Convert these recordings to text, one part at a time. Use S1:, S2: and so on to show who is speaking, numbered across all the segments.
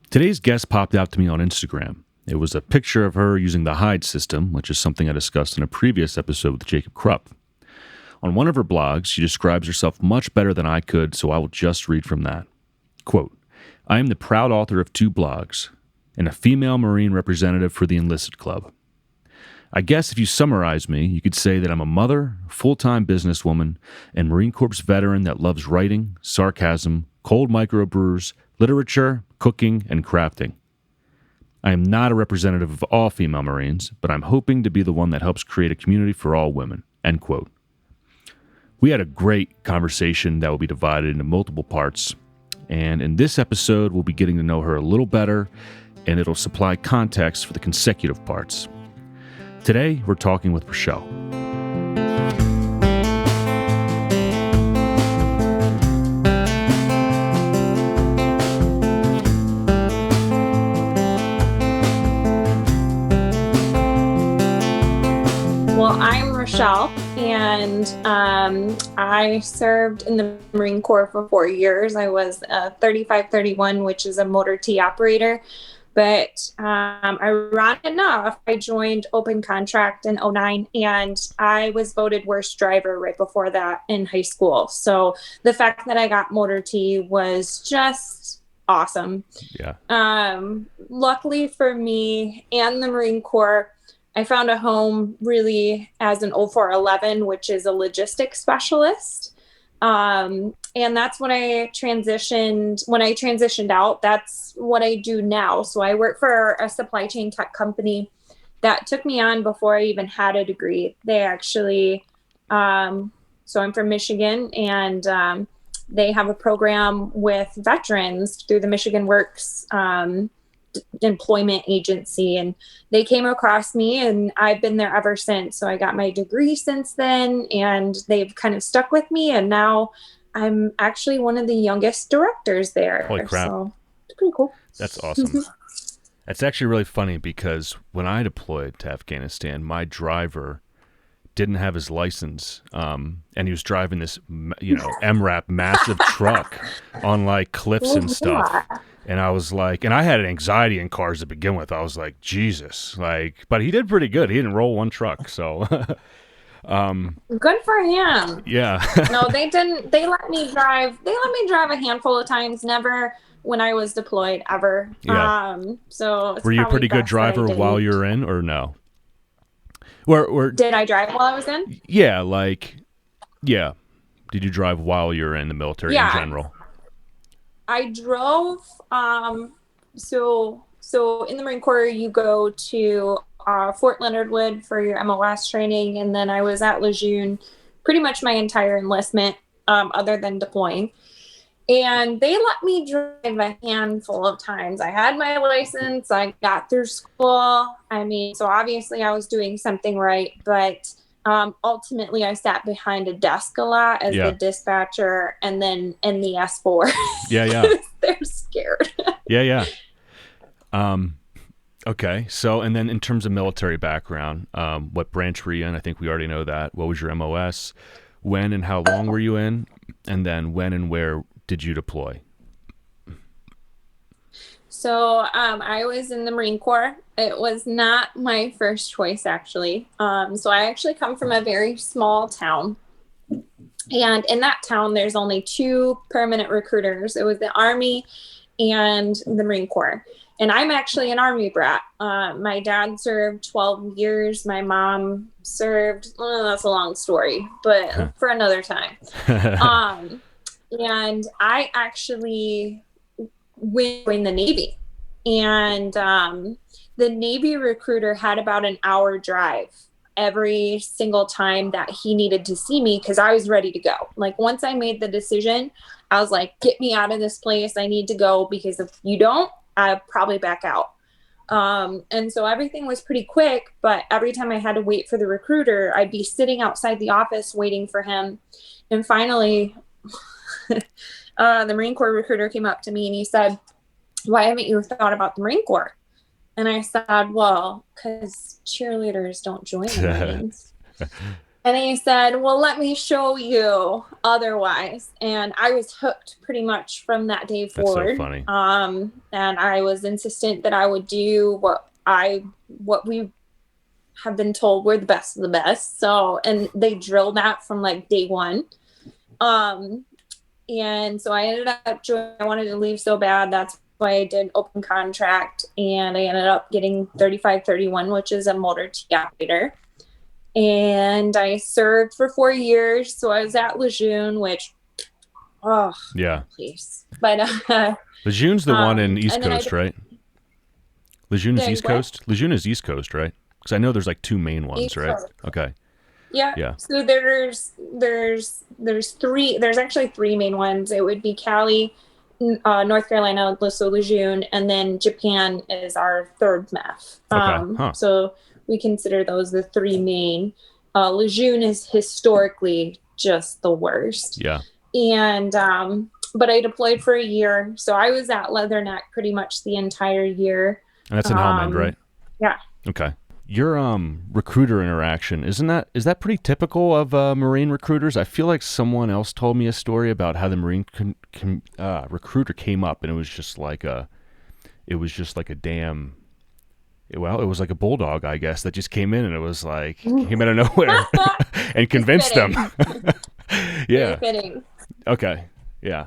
S1: Today's guest popped out to me on Instagram. It was a picture of her using the Hide system, which is something I discussed in a previous episode with Jacob Krupp. On one of her blogs, she describes herself much better than I could, so I will just read from that. Quote, I am the proud author of 2 blogs and a female Marine representative for the Enlisted Club. I guess if you summarize me, you could say that I'm a mother, full-time businesswoman, and Marine Corps veteran that loves writing, sarcasm, cold microbrews, literature, cooking, and crafting. I am not a representative of all female Marines, but I'm hoping to be the one that helps create a community for all women. End quote. We had a great conversation that will be divided into multiple parts, and in this episode, we'll be getting to know her a little better, and it'll supply context for the consecutive parts. Today, we're talking with Rachelle.
S2: Well, I'm Rachelle, and I served in the Marine Corps for 4 years. I was a 3531, which is a motor T operator. But ironic enough, I joined open contract in 2009, and I was voted worst driver right before that in high school. So the fact that I got motor T was just awesome.
S1: Yeah.
S2: Luckily for me and the Marine Corps, I found a home really as an 0411, which is a logistics specialist. And that's when I transitioned out, that's what I do now. So I work for a supply chain tech company that took me on before I even had a degree. They actually, so I'm from Michigan, and they have a program with veterans through the Michigan Works employment agency, and they came across me, and I've been there ever since. So I got my degree since then, and they've kind of stuck with me, and now I'm actually one of the youngest directors there.
S1: Holy crap.
S2: So it's pretty cool.
S1: That's awesome. That's actually really funny because when I deployed to Afghanistan, my driver didn't have his license, and he was driving this, MRAP massive truck on like cliffs and stuff. And I was like, and I had an anxiety in cars to begin with. I was like, Jesus, but he did pretty good. He didn't roll one truck, so.
S2: Good for him.
S1: Yeah.
S2: No, they didn't. They let me drive. They let me drive a handful of times. Never when I was deployed ever.
S1: Yeah.
S2: So it's
S1: were you a pretty good
S2: best that I
S1: driver while
S2: didn't.
S1: you were in, or no? Where
S2: Did I drive while I was in?
S1: Yeah, yeah. Did you drive while you were in the military in general?
S2: I drove. So in the Marine Corps, you go to Fort Leonard Wood for your MOS training, and then I was at Lejeune pretty much my entire enlistment, other than deploying. And they let me drive a handful of times. I had my license. I got through school. So obviously I was doing something right, but ultimately I sat behind a desk a lot as the dispatcher, and then in the S4.
S1: Yeah.
S2: They're scared.
S1: Yeah. Okay. So, and then in terms of military background, what branch were you in? I think we already know that. What was your MOS? When and how long were you in? And then when and where did you deploy?
S2: So I was in the Marine Corps. It was not my first choice, actually. So I actually come from a very small town. And in that town, there's only 2 permanent recruiters. It was the Army and the Marine Corps. And I'm actually an Army brat. My dad served 12 years. My mom served, that's a long story, but for another time. And I actually went in the Navy. And the Navy recruiter had about an hour drive every single time that he needed to see me, because I was ready to go. Like, once I made the decision, I was like, get me out of this place. I need to go, because if you don't, I'll probably back out. And so everything was pretty quick, but every time I had to wait for the recruiter, I'd be sitting outside the office waiting for him. And finally, the Marine Corps recruiter came up to me and he said, why haven't you thought about the Marine Corps? And I said, well, because cheerleaders don't join the Marines. And he said, well, let me show you otherwise. And I was hooked pretty much from that day
S1: That's so
S2: forward.
S1: funny.
S2: And I was insistent that I would do what we have been told we're the best of the best. So, and they drilled that from like day one. Um, and so I ended up, I wanted to leave so bad. That's why I did open contract, and I ended up getting 3531, which is a motor T operator. And I served for 4 years. So I was at Lejeune, which, oh,
S1: Yeah.
S2: please. But
S1: Lejeune's the one in East
S2: and then
S1: Coast, right? Lejeune is East
S2: what?
S1: Coast? Lejeune is East Coast, right? Because I know there's like two main ones,
S2: East
S1: right?
S2: Coast.
S1: Okay.
S2: Yeah.
S1: Yeah.
S2: So there's three. There's actually three main ones. It would be Cali, North Carolina, so Lejeune, and then Japan is our third MEF.
S1: Okay. Huh.
S2: So we consider those the three main. Lejeune is historically just the worst.
S1: Yeah.
S2: And but I deployed for a year, so I was at Leatherneck pretty much the entire year.
S1: And that's in Helmand, right?
S2: Yeah.
S1: Okay. Your recruiter interaction, is that pretty typical of Marine recruiters? I feel like someone else told me a story about how the Marine recruiter came up, and it was just like a damn. Well, it was like a bulldog, I guess, that just came in, and it was like came out of nowhere and convinced them. Yeah.
S2: Fitting.
S1: Okay. Yeah.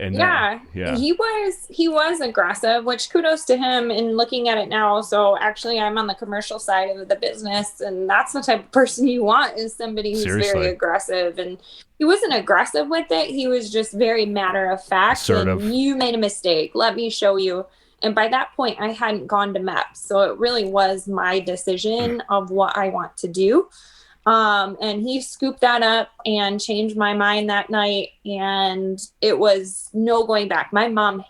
S1: And
S2: yeah, he was aggressive, which kudos to him in looking at it now. So actually I'm on the commercial side of the business, and that's the type of person you want, is somebody who's very aggressive. And he wasn't aggressive with it. He was just very matter of fact.
S1: Assertive.
S2: And you made a mistake. Let me show you. And by that point I hadn't gone to MEP. So it really was my decision of what I want to do. And he scooped that up and changed my mind that night. And it was no going back. My mom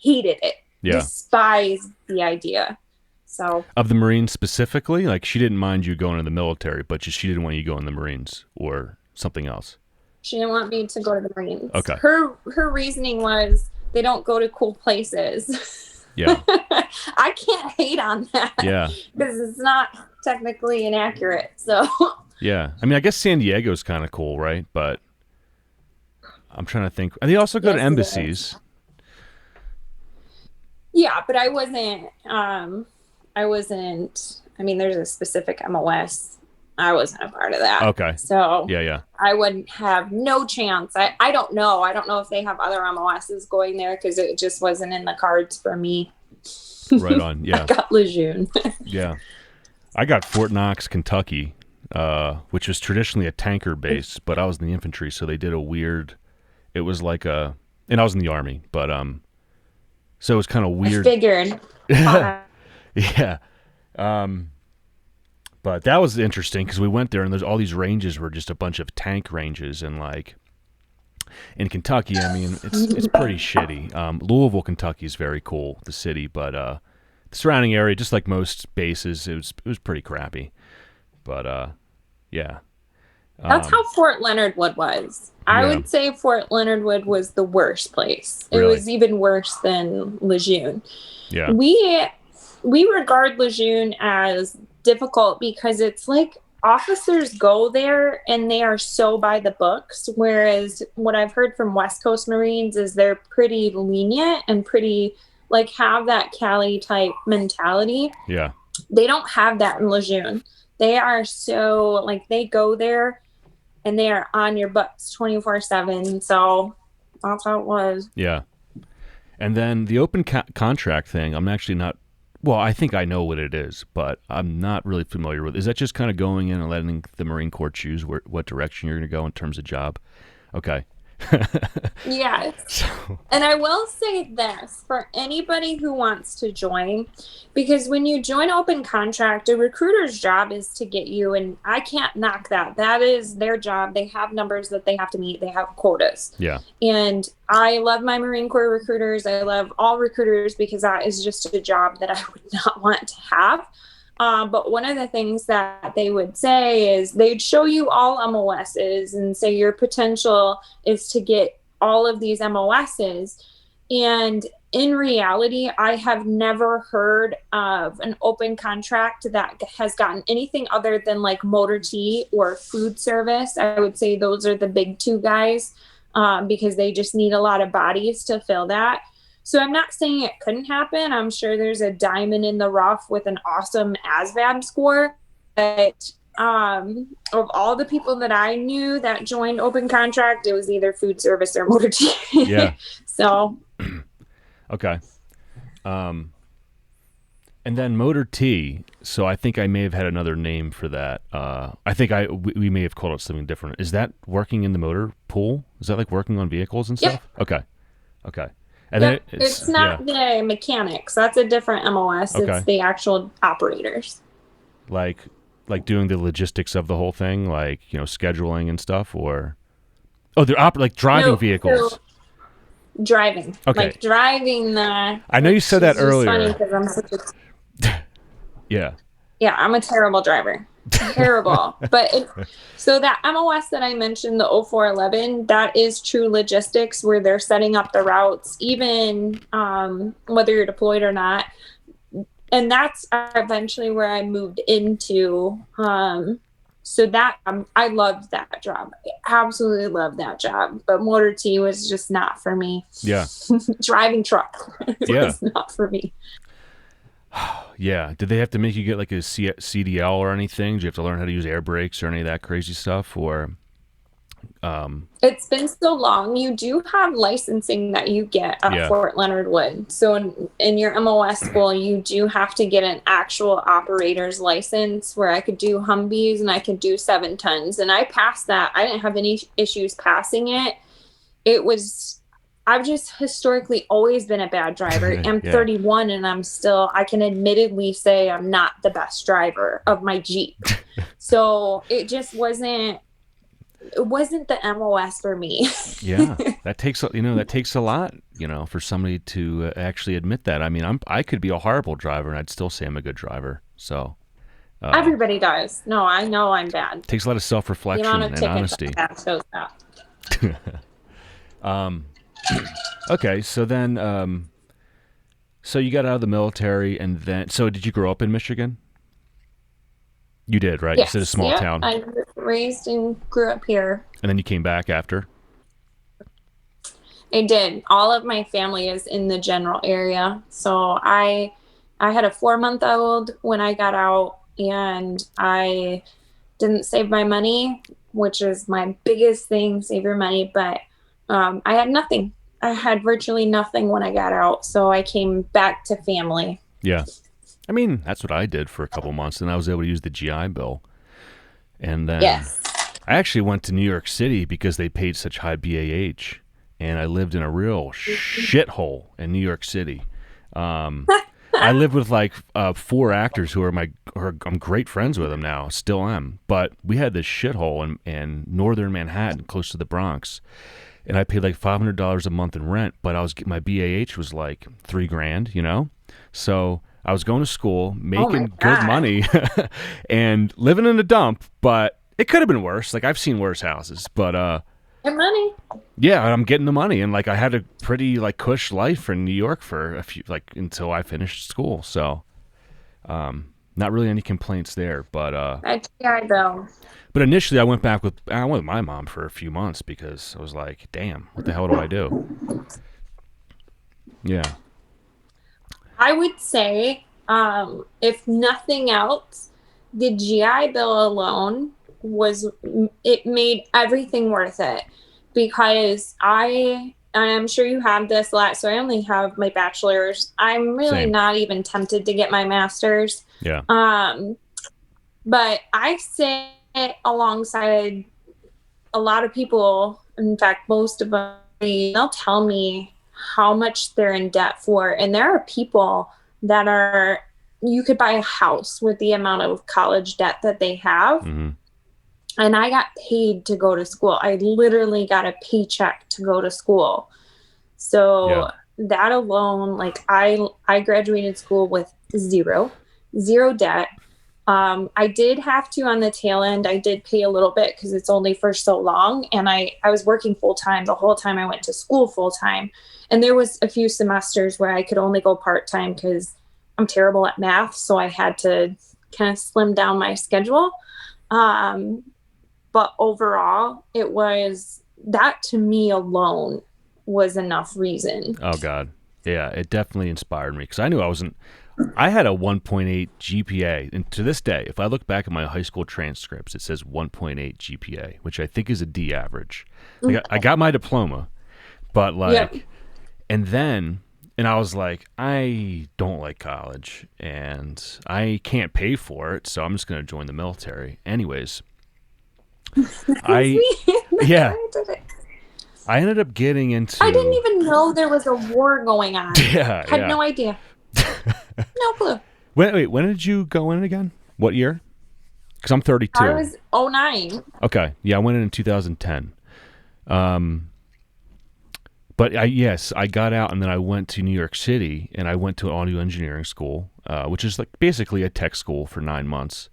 S2: hated it, despised the idea. So
S1: of the Marines specifically, like she didn't mind you going in the military, but she didn't want you to go in the Marines or something else.
S2: She didn't want me to go to the Marines.
S1: Okay.
S2: Her reasoning was they don't go to cool places.
S1: Yeah.
S2: I can't hate on that.
S1: Yeah.
S2: Because it's not technically inaccurate. So
S1: yeah. I mean, I guess San Diego's kind of cool, right? But I'm trying to think. They also go to embassies.
S2: Yeah, but I wasn't, I mean, there's a specific MOS. I wasn't a part of that.
S1: Okay.
S2: So
S1: yeah.
S2: I wouldn't have no chance. I don't know. I don't know if they have other MOSs going there, because it just wasn't in the cards for me.
S1: Right on. Yeah.
S2: I got Lejeune.
S1: Yeah. I got Fort Knox, Kentucky, which was traditionally a tanker base, but I was in the infantry, so they did a weird, it was like and I was in the Army, but so it was kind of weird.
S2: I figured.
S1: Yeah. But that was interesting because we went there and there's all these ranges were just a bunch of tank ranges, and like in Kentucky, I mean, it's pretty shitty. Louisville, Kentucky is very cool, the city, but the surrounding area, just like most bases, it was pretty crappy. But yeah.
S2: That's how Fort Leonard Wood was. I would say Fort Leonard Wood was the worst place. It was even worse than Lejeune.
S1: Yeah.
S2: We regard Lejeune as difficult because it's like officers go there and they are so by the books, whereas what I've heard from West Coast Marines is they're pretty lenient and pretty like have that Cali type mentality.
S1: Yeah.
S2: They don't have that in Lejeune. They are so like they go there and they are on your butts 24/7. So that's how it was.
S1: Yeah. And then the open contract thing, I'm actually not, well, I think I know what it is, but I'm not really familiar with it. Is that just kind of going in and letting the Marine Corps choose what direction you're going to go in terms of job? Okay.
S2: Yes.
S1: So.
S2: And I will say this for anybody who wants to join, because when you join open contract, a recruiter's job is to get you, and I can't knock that. That is their job. They have numbers that they have to meet. They have quotas.
S1: Yeah.
S2: And I love my Marine Corps recruiters. I love all recruiters because that is just a job that I would not want to have. But one of the things that they would say is they'd show you all MOSs and say your potential is to get all of these MOSs. And in reality, I have never heard of an open contract that has gotten anything other than like motor T or food service. I would say those are the big two guys, because they just need a lot of bodies to fill that. So I'm not saying it couldn't happen. I'm sure there's a diamond in the rough with an awesome ASVAB score. But of all the people that I knew that joined open contract, it was either food service or motor T.
S1: Yeah.
S2: So.
S1: Okay. And then motor T. So I think I may have had another name for that. I think we may have called it something different. Is that working in the motor pool? Is that like working on vehicles and stuff? Yep. Okay. And
S2: yep.
S1: then
S2: it's not the mechanics. That's a different MOS.
S1: Okay.
S2: It's the actual operators.
S1: Like doing the logistics of the whole thing, like, scheduling and stuff, or they're like driving vehicles.
S2: So driving.
S1: Okay.
S2: Like driving the.
S1: I know you said that earlier.
S2: Funny because I'm such a.
S1: Yeah.
S2: Yeah, I'm a terrible driver. Terrible. So that MOS that I mentioned, the 0411, that is true logistics where they're setting up the routes, even whether you're deployed or not. And that's eventually where I moved into. So that I loved that job. I absolutely loved that job. But motor T was just not for me.
S1: Yeah.
S2: Driving truck was not for me.
S1: Yeah. Did they have to make you get like a CDL or anything? Did you have to learn how to use air brakes or any of that crazy stuff? Or
S2: it's been so long. You do have licensing that you get at Fort Leonard Wood. So in your MOS school, you do have to get an actual operator's license where I could do Humvees and I could do 7 tons. And I passed that. I didn't have any issues passing it. I've just historically always been a bad driver. I'm 31 and I can admittedly say I'm not the best driver of my Jeep. So it just wasn't the MOS for me.
S1: Yeah. That takes a lot, for somebody to actually admit that. I mean, I could be a horrible driver and I'd still say I'm a good driver. So
S2: everybody does. No, I know I'm bad.
S1: It takes a lot of self-reflection and honesty.
S2: That shows that.
S1: Okay, so then, so you got out of the military, and then, so did you grow up in Michigan? You did, right?
S2: Yes.
S1: You said a small town.
S2: I was raised and grew up here.
S1: And then you came back after?
S2: I did. All of my family is in the general area. So I had a 4-month-old when I got out, and I didn't save my money, which is my biggest thing, save your money. But I had nothing. I had virtually nothing when I got out. So I came back to family.
S1: Yeah. I mean, that's what I did for a couple months, and I was able to use the GI Bill. And then I actually went to New York City because they paid such high BAH, and I lived in a real shithole in New York City. I lived with like 4 actors who I'm great friends with them now, still am. But we had this shithole in northern Manhattan, close to the Bronx, and I paid like $500 a month in rent. But my BAH was like $3,000, So I was going to school, making good money, and living in a dump. But it could have been worse. Like I've seen worse houses, but
S2: Good money.
S1: Yeah, I'm getting the money, and like I had a pretty like cush life in New York for a few until I finished school. So, not really any complaints there. But
S2: GI Bill.
S1: But initially, I went with my mom for a few months because I was like, "Damn, what the hell do I do?" Yeah.
S2: I would say, if nothing else, the GI Bill alone it made everything worth it, because I'm sure you have this a lot. So I only have my bachelor's. I'm really not even tempted to get my master's.
S1: Yeah.
S2: But I sit alongside a lot of people. In fact, most of them, they'll tell me how much they're in debt for. And there are people that you could buy a house with the amount of college debt that they have.
S1: Mm-hmm.
S2: And I got paid to go to school. I literally got a paycheck to go to school. So that alone, like I graduated school with zero debt. I did have to on the tail end. I did pay a little bit because it's only for so long. And I was working full time the whole time I went to school full time. And there was a few semesters where I could only go part time because I'm terrible at math. So I had to kind of slim down my schedule. Um, but overall, it was that to me alone was enough reason.
S1: Oh God, yeah, it definitely inspired me because I knew I wasn't. I had a 1.8 GPA, and to this day, if I look back at my high school transcripts, it says 1.8 GPA, which I think is a D average. Like, I got my diploma, but like,
S2: Yep.
S1: and then, and I was like, I don't like college, and I can't pay for it, so I'm just going to join the military. Anyways, I, yeah,
S2: I did it.
S1: I ended up getting into.
S2: I didn't even know there was a war going on.
S1: Yeah,
S2: Had
S1: yeah.
S2: no idea. No clue.
S1: Wait, when did you go in again? What year? Because I'm 32.
S2: I was 09.
S1: Okay, yeah, I went in 2010. But I got out and then I went to New York City and I went to an audio engineering school, which is like basically a tech school for 9 months.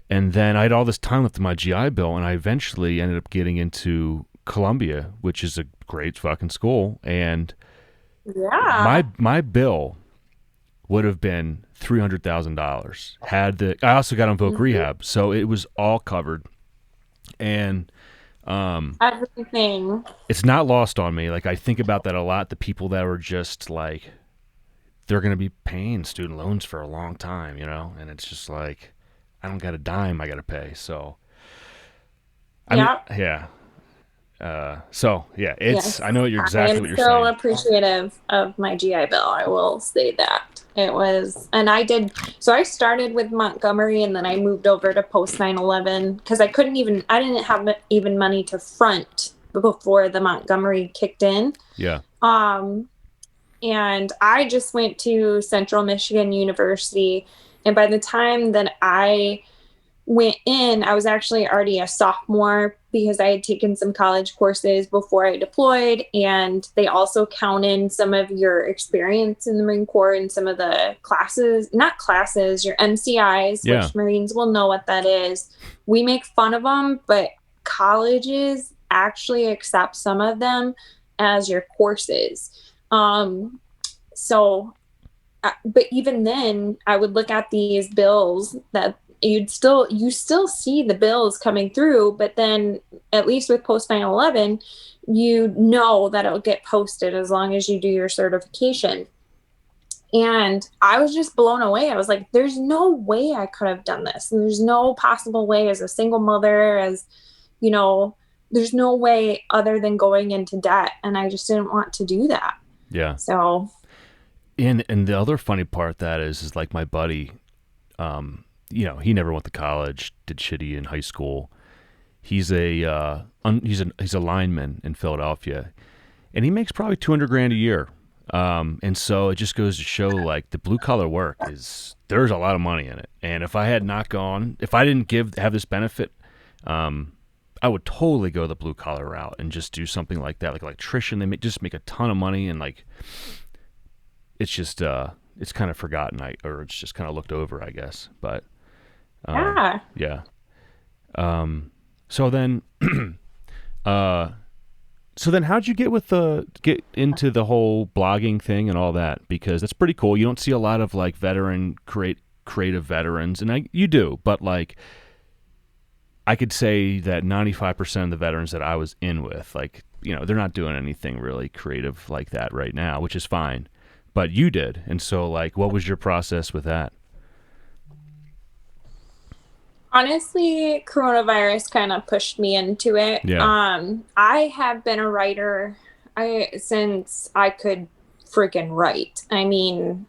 S1: And then I had all this time left in my GI Bill, and I eventually ended up getting into Columbia, which is a great fucking school. And
S2: Yeah.
S1: my bill would have been $300,000. I also got on Voc Rehab, so it was all covered. And
S2: Everything.
S1: it's not lost on me. Like I think about that a lot. The people that were just like, they're going to be paying student loans for a long time, and it's just like, I don't got a dime I got to pay. So, I mean, yeah.
S2: Yes.
S1: I know exactly what you're
S2: I am
S1: saying.
S2: so appreciative of my GI Bill. I will say that. It was, and I did, so I started with Montgomery and then I moved over to post 9/11 because I didn't have even money to front before the Montgomery kicked in.
S1: Yeah.
S2: And I just went to Central Michigan University. And by the time that I went in, I was actually already a sophomore because I had taken some college courses before I deployed. And they also count in some of your experience in the Marine Corps and some of the classes, not classes, your MCIs,
S1: Yeah.
S2: which Marines will know what that is. We make fun of them, but colleges actually accept some of them as your courses. But even then, I would look at these bills that you still see the bills coming through, but then at least with post 9/11, you know that it'll get posted as long as you do your certification. And I was just blown away. I was like, there's no way I could have done this. And there's no possible way as a single mother, there's no way other than going into debt. And I just didn't want to do that.
S1: Yeah.
S2: So.
S1: And the other funny part that is like my buddy, he never went to college, did shitty in high school. He's a lineman in Philadelphia, and he makes probably $200,000 a year. And so it just goes to show like the blue collar work there's a lot of money in it. And if I didn't have this benefit, I would totally go the blue collar route and just do something like that, like electrician. They just make a ton of money, and like it's just it's kind of forgotten, or it's just kind of looked over, I guess. But yeah. So then, how'd you get into the whole blogging thing and all that? Because that's pretty cool. You don't see a lot of like creative veterans, and you do, but like I could say that 95% of the veterans that I was in with, like, they're not doing anything really creative like that right now, which is fine. But you did. And so like, what was your process with that?
S2: Honestly, coronavirus kind of pushed me into it.
S1: Yeah.
S2: I have been a writer since I could freaking write. I mean,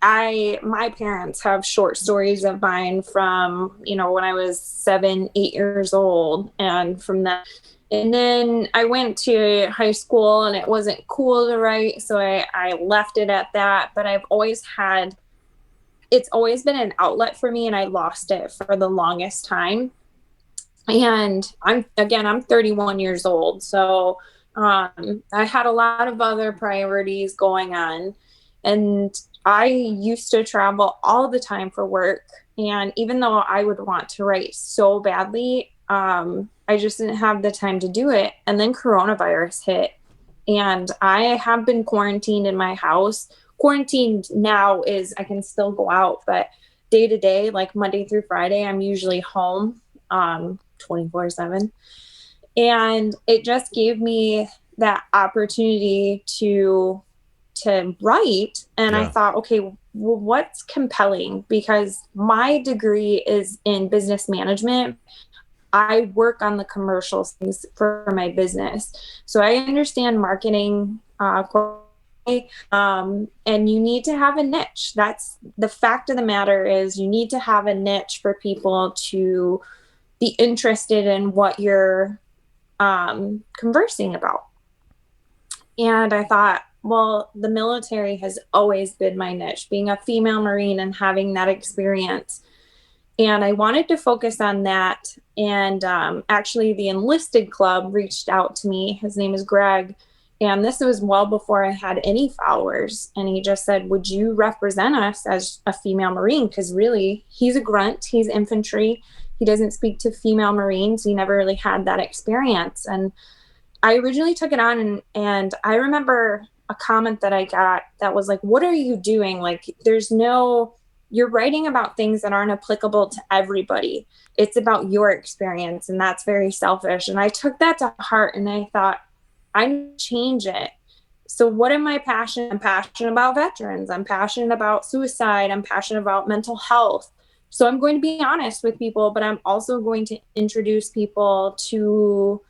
S2: my parents have short stories of mine from, when I was 7, 8 years old. And from that, and then I went to high school and it wasn't cool to write. So I left it at that, but it's always been an outlet for me, and I lost it for the longest time. And I'm 31 years old. So I had a lot of other priorities going on. And I used to travel all the time for work. And even though I would want to write so badly, I just didn't have the time to do it. And then coronavirus hit. And I have been quarantined in my house. Quarantined now is I can still go out, but day to day, like Monday through Friday, I'm usually home 24/7. And it just gave me that opportunity to write. And I
S1: Yeah.
S2: thought, okay, well, what's compelling? Because my degree is in business management. I work on the commercial things for my business. So I understand marketing, and you need to have a niche. That's the fact of the matter is you need to have a niche for people to be interested in what you're conversing about. And I thought, well, the military has always been my niche, being a female Marine and having that experience. And I wanted to focus on that. And actually, the enlisted club reached out to me. His name is Greg. And this was well before I had any followers. And he just said, would you represent us as a female Marine? Because really, he's a grunt, he's infantry. He doesn't speak to female Marines. He never really had that experience. And I originally took it on, and I remember a comment that I got that was like, what are you doing? Like, you're writing about things that aren't applicable to everybody. It's about your experience, and that's very selfish. And I took that to heart, and I thought, I need to change it. So what am I passionate? I'm passionate about veterans. I'm passionate about suicide. I'm passionate about mental health. So I'm going to be honest with people, but I'm also going to introduce people to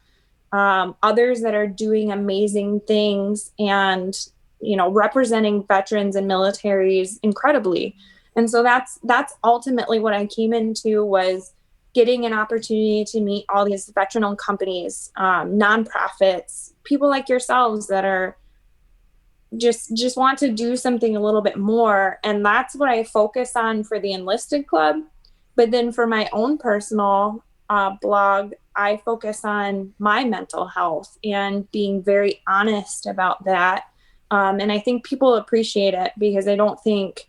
S2: others that are doing amazing things and representing veterans and militaries incredibly. And so that's ultimately what I came into, was getting an opportunity to meet all these veteran-owned companies, nonprofits, people like yourselves that are just want to do something a little bit more. And that's what I focus on for the enlisted club. But then for my own personal blog, I focus on my mental health and being very honest about that. And I think people appreciate it because I don't think,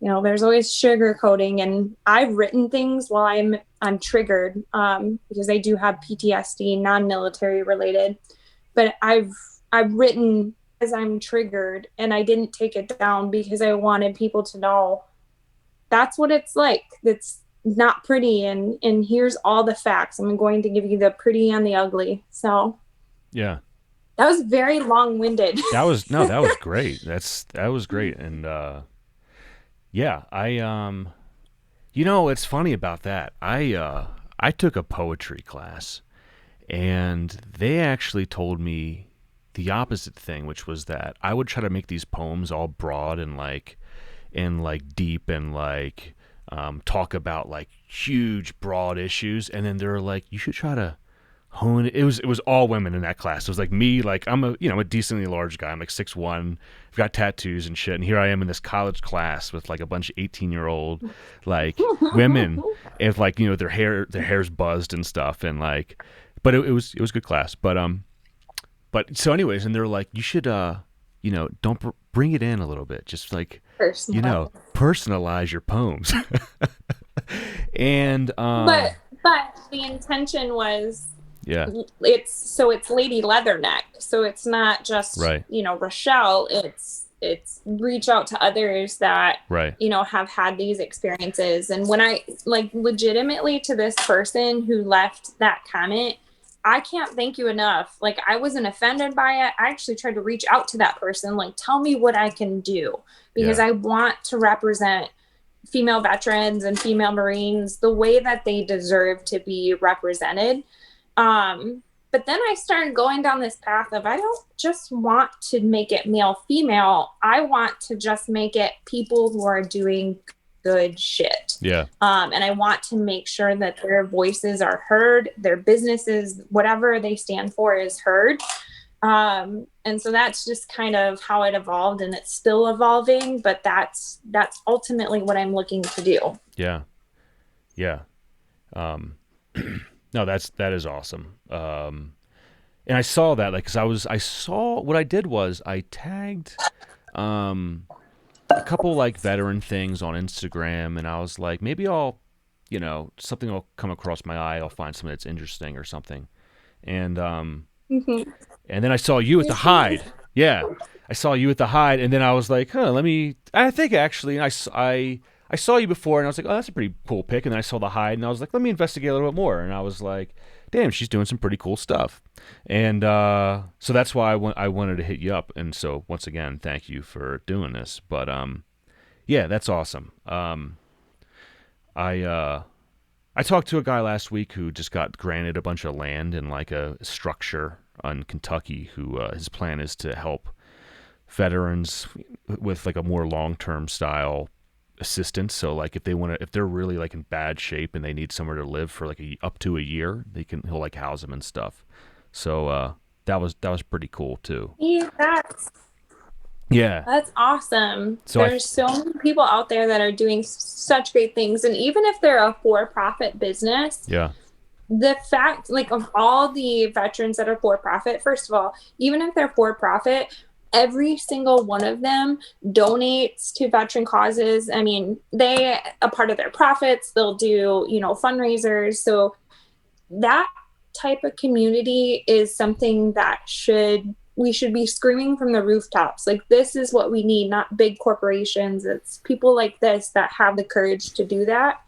S2: there's always sugarcoating. And I've written things while I'm triggered because I do have PTSD, non-military related. But I've written as I'm triggered, and I didn't take it down because I wanted people to know that's what it's like. It's not pretty, and here's all the facts. I'm going to give you the pretty and the ugly. So
S1: Yeah.
S2: that was very long-winded.
S1: That was great. That was great. And yeah, what's funny about that? I took a poetry class, and they actually told me the opposite thing, which was that I would try to make these poems all broad and deep and talk about like huge broad issues, and then they were like, you should try to hone it. It was all women in that class. It was like me, like I'm a decently large guy. I'm like 6'1", I've got tattoos and shit, and here I am in this college class with like a bunch of 18-year-old like women, and their hair's buzzed and stuff, and but it was a good class. But so anyways, and they're like, you should don't bring it in a little bit, just personalize your poems. And
S2: but the intention was,
S1: yeah,
S2: it's Lady Leatherneck, so it's not just
S1: right,
S2: Rachelle. It's reach out to others that
S1: right,
S2: have had these experiences. And when I legitimately, to this person who left that comment, I can't thank you enough. Like, I wasn't offended by it. I actually tried to reach out to that person, like, tell me what I can do, because
S1: yeah,
S2: I want to represent female veterans and female Marines the way that they deserve to be represented. But then I started going down this path of, I don't just want to make it male female. I want to just make it people who are doing good shit.
S1: yeah,
S2: And I want to make sure that their voices are heard, their businesses, whatever they stand for, is heard. And so that's just kind of how it evolved, and it's still evolving, but that's ultimately what I'm looking to do.
S1: yeah, yeah. No, that is awesome. And I saw that, like, cause I saw what I did was I tagged, a couple like veteran things on Instagram, and I was like, maybe I'll, something will come across my eye. I'll find something that's interesting or something. And
S2: Mhm.
S1: and then I saw you at the Hyde. Yeah, I saw you at the Hyde, and then I was like, huh, let me. I think actually, I saw you before, and I was like, oh, that's a pretty cool pic. And then I saw the Hyde, and I was like, let me investigate a little bit more. And I was like, damn, she's doing some pretty cool stuff. And so that's why I wanted to hit you up. And so once again, thank you for doing this. But yeah, that's awesome. I I talked to a guy last week who just got granted a bunch of land in like a structure on Kentucky. Who his plan is to help veterans with like a more long-term style assistance. So like if they're really like in bad shape and they need somewhere to live for like up to a year, he'll like house them and stuff. So that was pretty cool too.
S2: Yeah,
S1: Yeah.
S2: that's awesome.
S1: So
S2: There's so many people out there that are doing such great things. And even if they're a for-profit business,
S1: yeah.
S2: the fact, like, of all the veterans that are for-profit, first of all, even if they're for-profit, every single one of them donates to veteran causes. I mean, a part of their profits, they'll do, fundraisers. So that type of community is something that we should be screaming from the rooftops. Like, this is what we need, not big corporations. It's people like this that have the courage to do that.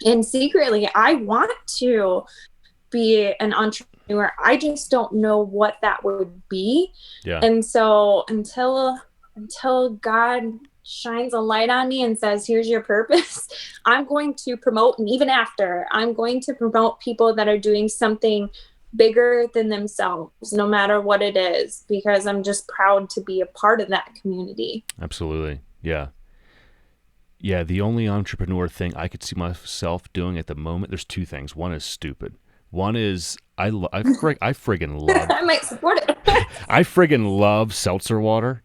S2: And secretly, I want to be an entrepreneur. I just don't know what that would be.
S1: Yeah.
S2: And so until God shines a light on me and says, here's your purpose, I'm going to promote. And even after, I'm going to promote people that are doing something bigger than themselves, no matter what it is, because I'm just proud to be a part of that community.
S1: Absolutely. Yeah. Yeah, the only entrepreneur thing I could see myself doing at the moment, there's two things. One is stupid. One is I friggin' love
S2: I might support it.
S1: I friggin' love seltzer water.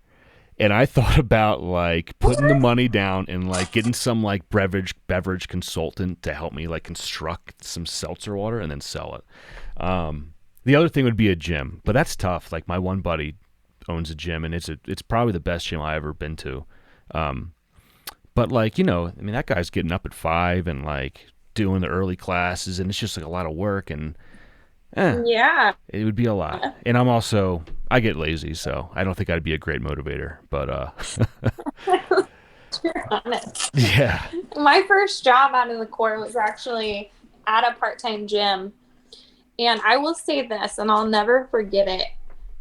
S1: And I thought about like putting the money down and like getting some like beverage consultant to help me like construct some seltzer water and then sell it. The other thing would be a gym, but that's tough. Like my one buddy owns a gym, and it's probably the best gym I ever been to. But like I mean, that guy's getting up at 5 and like doing the early classes, and it's just like a lot of work, and
S2: Yeah.
S1: it would be a lot. And I get lazy, so I don't think I'd be a great motivator. But
S2: You're honest.
S1: yeah,
S2: My first job out of the Corps was actually at a part-time gym. And I will say this, and I'll never forget it.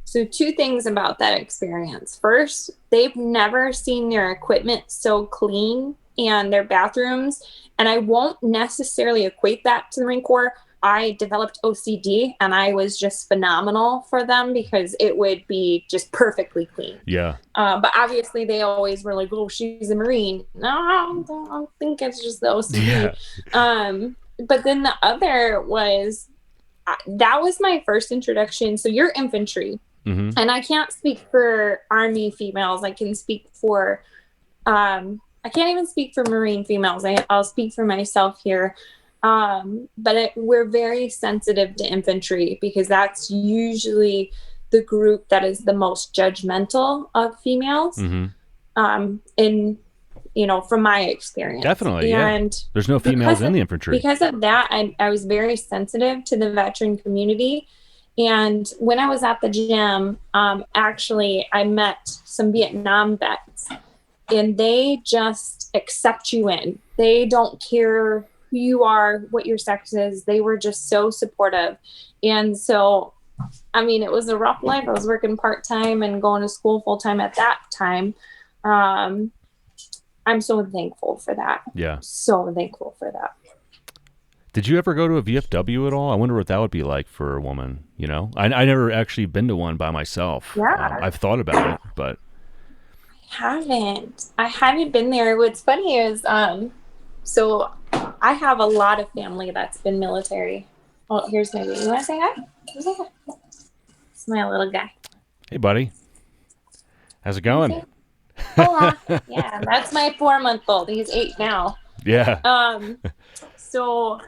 S2: So, two things about that experience. First, they've never seen their equipment so clean and their bathrooms. And I won't necessarily equate that to the Marine Corps. I developed OCD, and I was just phenomenal for them because it would be just perfectly clean.
S1: yeah,
S2: But obviously, they always were like, "Oh, she's a Marine." No, I don't think it's just the OCD.
S1: yeah,
S2: But then the other was that was my first introduction. So you're infantry,
S1: mm-hmm.
S2: and I can't speak for Army females. I can speak for, I can't even speak for Marine females. I'll speak for myself here. But we're very sensitive to infantry because that's usually the group that is the most judgmental of females.
S1: Mm-hmm.
S2: From my experience.
S1: Definitely,
S2: and
S1: yeah. There's no females in the infantry.
S2: Because of that, I was very sensitive to the veteran community. And when I was at the gym, actually, I met some Vietnam vets, and they just accept you in. They don't care who you are, what your sex is. They were just so supportive. And so, I mean, it was a rough life. I was working part-time and going to school full-time at that time. I'm so thankful for that.
S1: Yeah.
S2: So thankful for that.
S1: Did you ever go to a VFW at all? I wonder what that would be like for a woman, I never actually been to one by myself.
S2: Yeah.
S1: I've thought about it, but
S2: I haven't been there. What's funny is, so I have a lot of family that's been military. Oh, here's my baby. You want to say hi? It's my little guy.
S1: Hey, buddy. How's it going?
S2: Hola. Yeah, that's my 4-month-old. He's 8 now.
S1: Yeah.
S2: So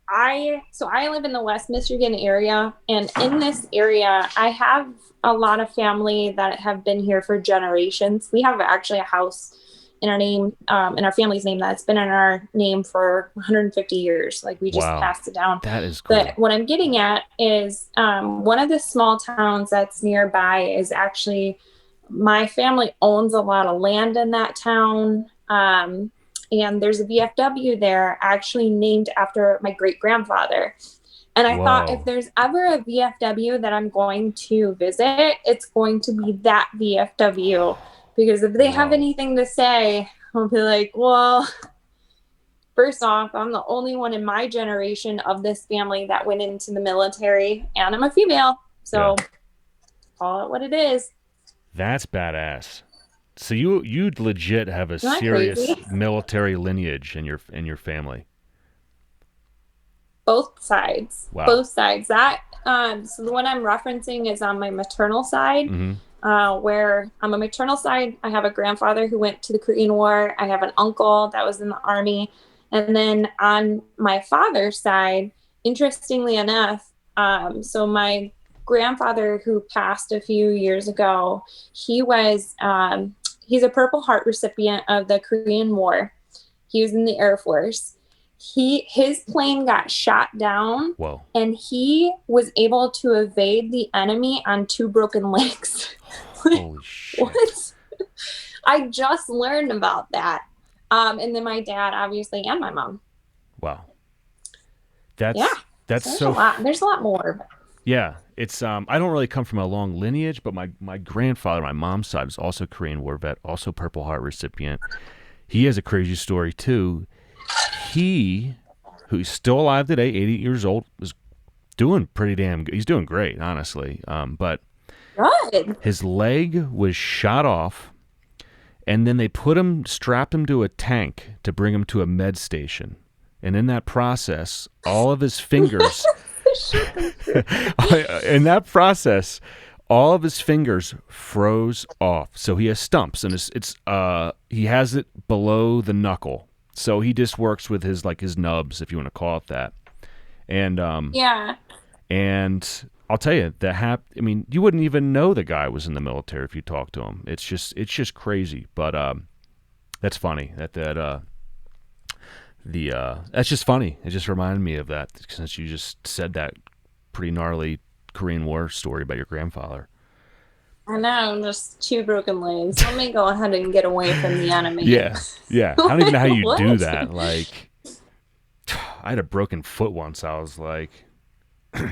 S2: I live in the West Michigan area, and in this area, I have a lot of family that have been here for generations. We have actually a house in our name, in our family's name, that's been in our name for 150 years. Like we just
S1: Wow.
S2: passed it down.
S1: That is cool.
S2: But what I'm getting at is one of the small towns that's nearby is actually, my family owns a lot of land in that town. And there's a VFW there actually named after my great grandfather. And I thought, if
S1: Whoa.
S2: there's ever a VFW that I'm going to visit, it's going to be that VFW. Because if they have
S1: Whoa.
S2: anything to say, I'll be like, well, first off, I'm the only one in my generation of this family that went into the military, and I'm a female. So
S1: Yeah.
S2: call it what it is.
S1: That's badass. So you legit have a
S2: Isn't that
S1: serious
S2: crazy?
S1: military lineage in your family.
S2: Both sides.
S1: Wow.
S2: Both sides. So the one I'm referencing is on my maternal side,
S1: Mm-hmm.
S2: where on my maternal side, I have a grandfather who went to the Korean War. I have an uncle that was in the Army. And then on my father's side, interestingly enough, so my grandfather who passed a few years ago, he's a Purple Heart recipient of the Korean War. He was in the Air Force. His plane got shot down,
S1: Whoa.
S2: and he was able to evade the enemy on 2 broken legs.
S1: Holy shit.
S2: What? I just learned about that. And then my dad, obviously, and my mom.
S1: Wow.
S2: Yeah.
S1: That's
S2: There's
S1: so
S2: a lot. There's a lot more.
S1: yeah. It's I don't really come from a long lineage, but my grandfather, my mom's side, was also Korean War vet, also Purple Heart recipient. He has a crazy story too. He, who's still alive today, 80 years old, was doing pretty damn good. He's doing great, honestly. But
S2: Good.
S1: his leg was shot off, and then they strapped him to a tank to bring him to a med station. And in that process, all of his fingers, in that process, all of his fingers froze off. So he has stumps, and he has it below the knuckle. So he just works with his nubs, if you want to call it that. And
S2: Yeah.
S1: and I'll tell you I mean, you wouldn't even know the guy was in the military if you talked to him. It's just crazy. But that's funny. That's just funny. It just reminded me of that since you just said that pretty gnarly Korean War story about your grandfather.
S2: I know, just 2 broken legs. Let me go ahead and get away from the enemy.
S1: Yeah. I don't even know how you do
S2: What?
S1: that. Like, I had a broken foot once. I was like, it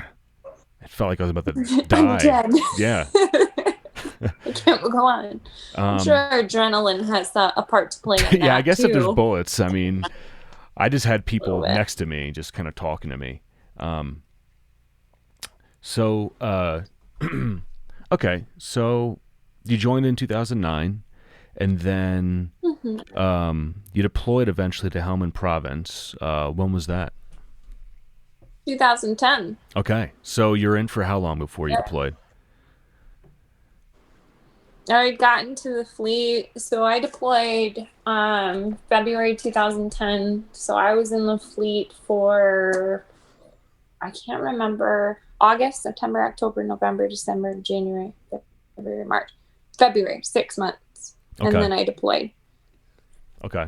S1: felt like I was about to die.
S2: I'm dead.
S1: Yeah.
S2: I can't go on. I'm sure adrenaline has a part to play in that,
S1: yeah, I guess
S2: too.
S1: if there's bullets, I mean, I just had people
S2: bit.
S1: next to me just kind of talking to me. So, okay, so you joined in 2009, and then you deployed eventually to Helmand Province. When was that?
S2: 2010.
S1: Okay, so you're in for how long before you deployed?
S2: I got into the fleet, so I deployed February 2010. So I was in the fleet for, I can't remember, August, September, October, November, December, January, February, March, February, 6 months. And
S1: Okay.
S2: then I deployed.
S1: Okay.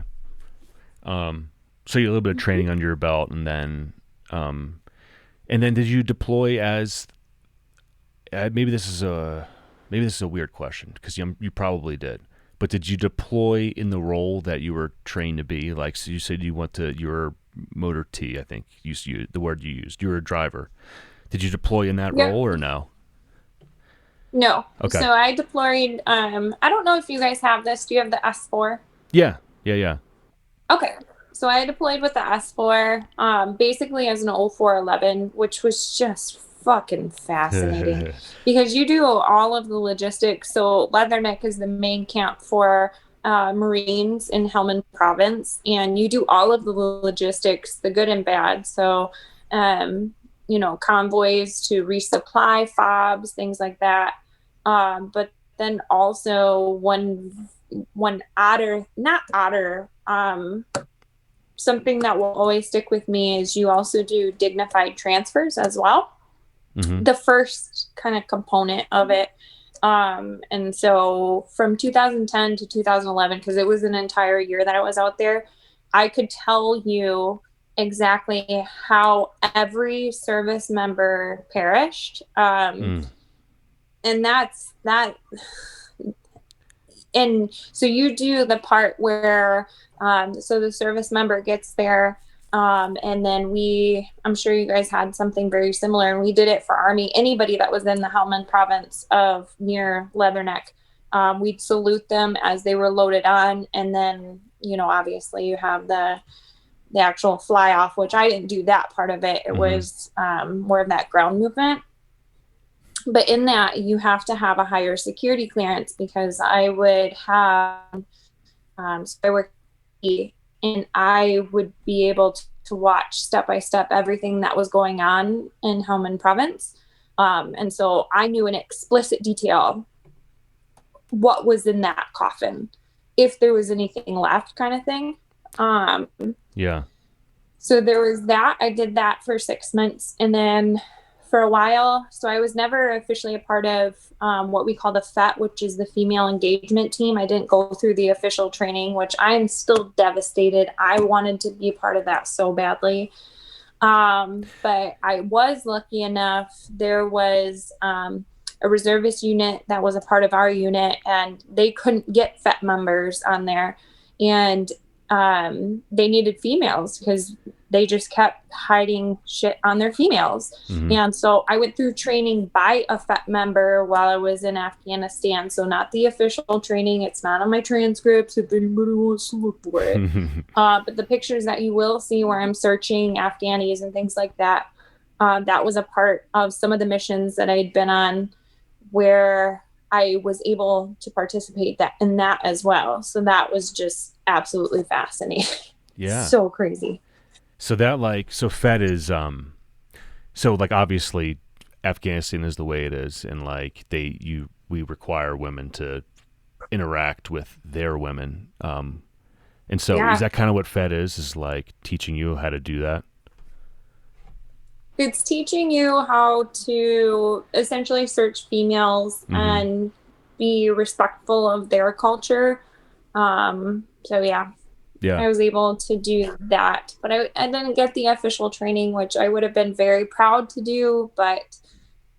S1: So you had a little bit of training under your belt, and then did you deploy as? Maybe this is a weird question because you probably did. But did you deploy in the role that you were trained to be? Like, so you said you were motor T, I think the word you used. You were a driver. Did you deploy in that role or no?
S2: No.
S1: Okay.
S2: So I deployed. I don't know if you guys have this. Do you have the S4?
S1: Yeah.
S2: Okay. So I deployed with the S4, basically as an 0411, which was just fucking fascinating because you do all of the logistics. So Leatherneck is the main camp for Marines in Helmand Province, and you do all of the logistics, the good and bad. So, convoys to resupply fobs, things like that. But then also something that will always stick with me is you also do dignified transfers as well.
S1: Mm-hmm.
S2: The first kind of component of it And so from 2010 to 2011, because it was an entire year that I was out there, I could tell you exactly how every service member perished. And that's that. And so you do the part where, so the service member gets there, and then I'm sure you guys had something very similar, and we did it for Army. Anybody that was in the Helmand province of near Leatherneck, we'd salute them as they were loaded on. And then, obviously you have the actual fly off, which I didn't do that part of it. It was more of that ground movement. But in that, you have to have a higher security clearance, because I would have, so I worked, and I would be able to watch step by step everything that was going on in Helmand province. And so I knew in explicit detail what was in that coffin, if there was anything left, kind of thing.
S1: Yeah.
S2: So there was that. I did that for 6 months. And then for a while, so I was never officially a part of what we call the FET, which is the female engagement team. I didn't go through the official training, which I am still devastated. I wanted to be a part of that so badly. But I was lucky enough. There was a reservist unit that was a part of our unit, and they couldn't get FET members on there. And they needed females, because they just kept hiding shit on their females. And so I went through training by a FET member while I was in Afghanistan. So not the official training. It's not on my transcripts if anybody wants to look for it. But the pictures that you will see where I'm searching Afghanis and things like that, that was a part of some of the missions that I'd been on, where I was able to participate in that as well. So that was just absolutely fascinating.
S1: Yeah.
S2: So crazy.
S1: So that so FET is, so obviously Afghanistan is the way it is. And we require women to interact with their women. And so is that kind of what FET is teaching you how to do that?
S2: It's teaching you how to essentially search females and be respectful of their culture. So yeah, I was able to do that, but I didn't get the official training, which I would have been very proud to do, but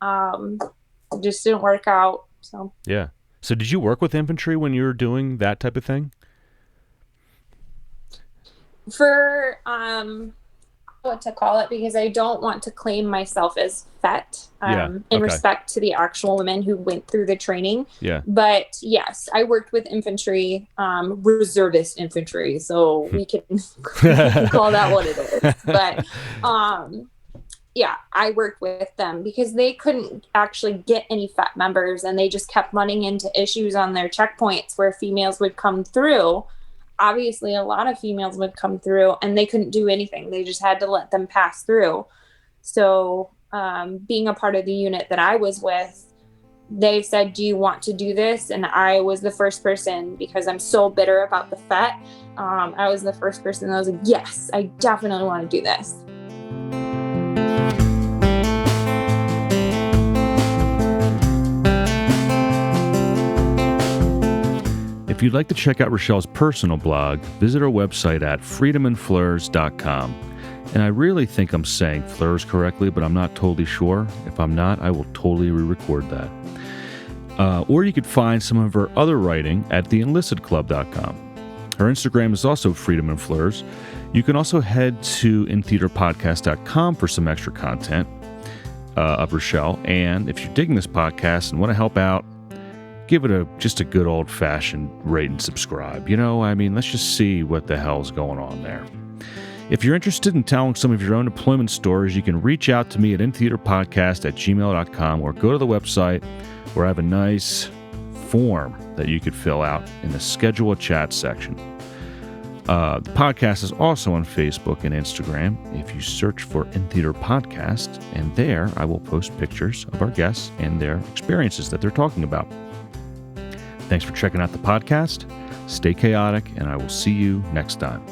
S2: it just didn't work out. So
S1: yeah. So did you work with infantry when you were doing that type of thing?
S2: For what to call it, because I don't want to claim myself as FET in respect to the actual women who went through the training. Yeah. But yes, I worked with infantry, reservist infantry, so we can call that what it is. But yeah, I worked with them because they couldn't actually get any FET members, and they just kept running into issues on their checkpoints where females would come through. Obviously, a lot of females would come through and they couldn't do anything. They just had to let them pass through. So being a part of the unit that I was with, they said, do you want to do this? And I was the first person, because I'm so bitter about the FET. I was the first person that was like, yes, I definitely want to do this.
S1: If you'd like to check out Rachelle's personal blog, visit her website at freedomandfleurs.com. And I really think I'm saying fleurs correctly, but I'm not totally sure. If I'm not, I will totally re-record that. Or you could find some of her other writing at theenlistedclub.com. Her Instagram is also Freedom and Fleurs. You can also head to intheaterpodcast.com for some extra content of Rachelle. And if you're digging this podcast and want to help out, give it just a good old-fashioned rate and subscribe. Let's just see what the hell's going on there. If you're interested in telling some of your own deployment stories, you can reach out to me at intheaterpodcast@gmail.com, or go to the website where I have a nice form that you could fill out in the schedule a chat section. The podcast is also on Facebook and Instagram if you search for In Theater Podcast, and there I will post pictures of our guests and their experiences that they're talking about. Thanks for checking out the podcast. Stay chaotic, and I will see you next time.